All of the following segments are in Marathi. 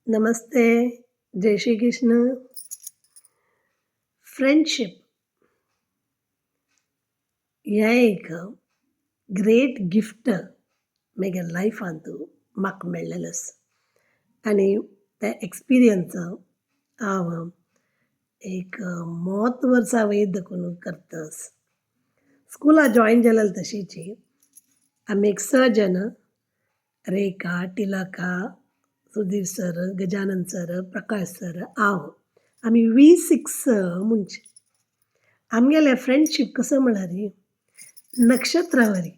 नमस्ते. जय श्री कृष्ण. फ्रेंडशिप हें एक ग्रेट गिफ्ट म्हगे लायफांत म्हाका मेळ्ळेलें आसा आनी त्या एक्सपिरियन्स हांव एक मोत वर्सां वयर देखून करतास. स्कुला जॉयन जालें तशीची आमी एक स जन रेखा, टिलका, सुधीर सर, गजानन सर, प्रकाश सर, हांव आमी V6 म्हणचे. आमगेलें फ्रेंडशीप कसो म्हळ्यार नक्षत्रावरी.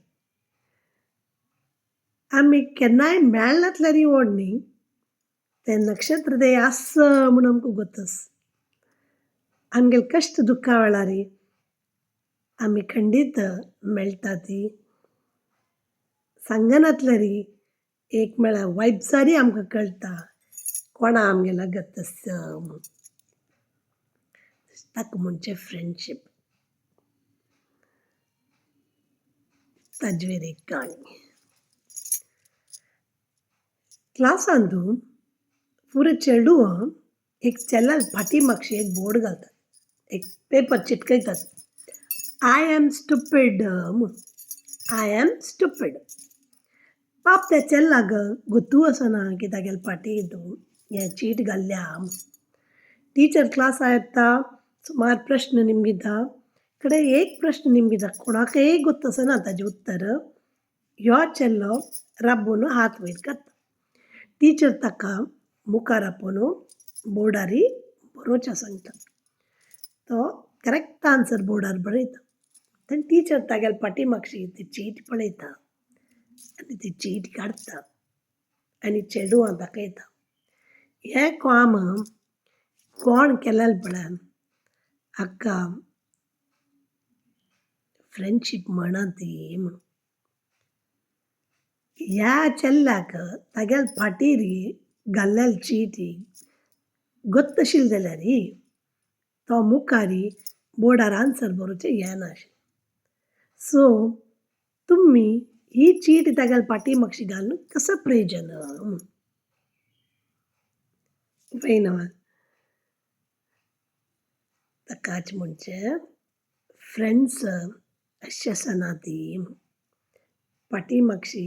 आमी केन्नाय मेळनातल्यार व्हड न्ही, तें नक्षत्र ते आस म्हूण आमकां गोतस. आमगेले कश्ट दुख्खा वेळार आमी खंडीत मेळटात. सांगनातल्यार एक म्हळ्यार वायब्सांनी आमकां कळटा कोणा आमगेलो गतस म्हूण. ताका म्हणचे फ्रेंडशीप. ताजेर एक काणी. क्लासांत पुरो चेडूं एक चेल्याल फाटीमागशें एक बोर्ड घालतात. एक पेपर चिटकयतात. आय एम स्टुपीड म्हूण. I am stupid. पाप त्या चेल्लाक गुतू वचना की तागेले फाटीर हें चीट घाल्ल्या म्हूण. टिचर क्लासा येता, सुमार प्रश्न निमगिता. कडेन एक प्रश्न निमगिता, कोणाकय गुतसना ताजें उत्तर. ह्यो चेल्लो राबून हात वयर करता. टिचर ताका मुखार आपोवन बोर्डार बरोवचें सांगता. तो करेक्ट आन्सर बोर्डार बरयता. तेन्ना टिचर तागेले फाटीमागशी ती चीट पळयता आनी ती चीट काडटा आनी चेडूआ दाखयता. हें काम कोण केलेलें पळय हाका फ्रेंडशीप म्हणा ती म्हूण. ह्या चेल्ल्याक तागेले फाटीर घाल्लेली चीट गत्त आशिल्ली जाल्यार तो मुखार बोर्डार आन्सर बरोवचें येनाशिल्लें. सो तुमी ही चीट तागेले फाटीमागशी घालून कसो प्रयोजन म्हूण. पळय ताकाच म्हणचे फ्रेंड्स अशें आसना ती म्हूण. फाटीमागशी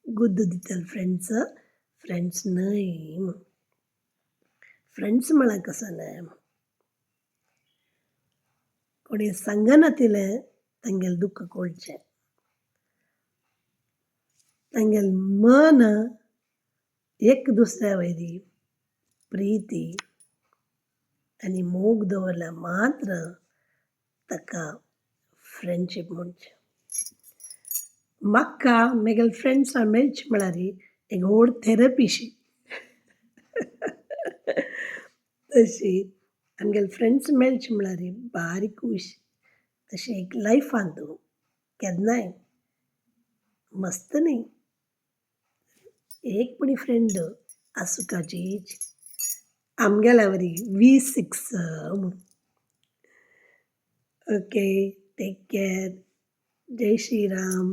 गुद्द दितले फ्रेंड्स न्हय म्हूण. फ्रेंड्स म्हळ्यार कसो न्हय. कोणें सांगनातिलें तांगेलें दुख्ख कळचें. तांगेलें मन एक दुसऱ्या वयली प्रिती आनी मोग दवरल्यार मात्र ताका फ्रेंडशीप म्हणचें. म्हाका म्हगेले फ्रेंड्सां मेळचीं म्हळ्यार एक व्हड थेरपी शी. तशी आमगेले फ्रेंड्स मेळचीं म्हळ्यार भारी खूश. तशें एक लायफांत केन्नाय मस्त न्ही, एक पुणी फ्रेंड आसुकाचीच. आमगेल्या वरी V6 म्हूण. Okay, take care. जय श्री राम.